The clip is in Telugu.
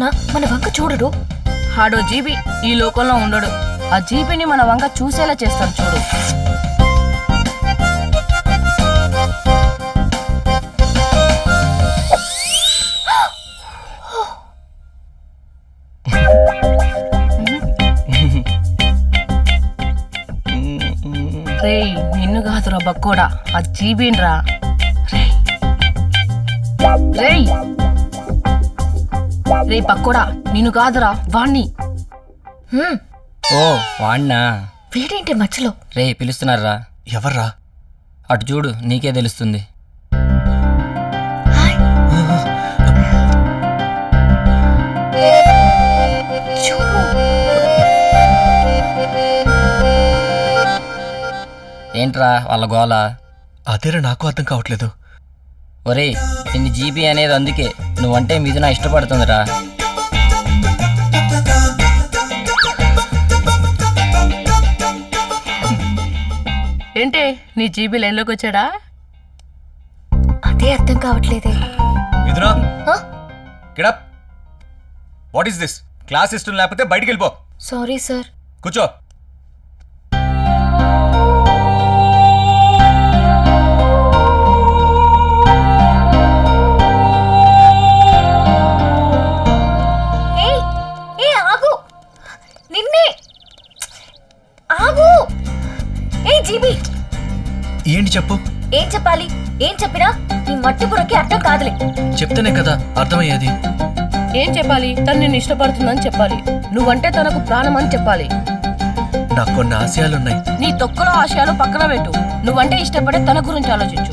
చెప్తున్నా మన వంక చూడడు. ఆడో జీబీ ఈ లోకంలో ఉండడు. ఆ జీబీని మన వంక చూసేలా చేస్తాడు చూడు. రేయ్ నిన్ను కాదురా బక్కోడా, ఆ జీబీన్రా. రేయ్ రే పక్కోడా, నిన్ను కాదురా వాణ్ణి. ఓ వాణ్ణా? వీడేంటి మధ్యలో? రే పిలుస్తున్నారా? ఎవర్రా? అటు చూడు, నీకే తెలుస్తుంది. హాయ్. చూడు. ఏంట్రా వాళ్ళ గోల? అదేరా నాకు అర్థం కావట్లేదు. ఒరే నిన్ను జీబీ అనేది అందుకే, నువ్వంటే మిథున ఇష్టపడుతుందిరా. ఏంటి నీ జీబీ లైన్లోకి వచ్చాడా? అదే అర్థం కావట్లేదే. మిథునా, ఆ? Get up. What is this? Class ఇష్టం లేకపోతే బయటికి వెళ్ళిపో. Sorry sir. కూర్చో. ఏయ్ ఏ ఆగు. నిన్నే ఆగు. ఏ జీబీ, ఏంటి చెప్పు. ఏం చెప్పాలి? ఏం చెప్పినా నీ మట్టి బుర్రకి అర్థం కాదులే. చెప్తేనే కదా అర్థమయ్యేది. ఏం చెప్పాలి? తను నిన్ను ఇష్టపడుతుందని చెప్పాలి. నువ్వంటే తనకు ప్రాణం అని చెప్పాలి. నాకు కొన్ని ఆశయాలున్నాయి. నీ తొక్కలో ఆశయాలు పక్కన పెట్టు. నువ్వంటే ఇష్టపడే తన గురించి ఆలోచించు.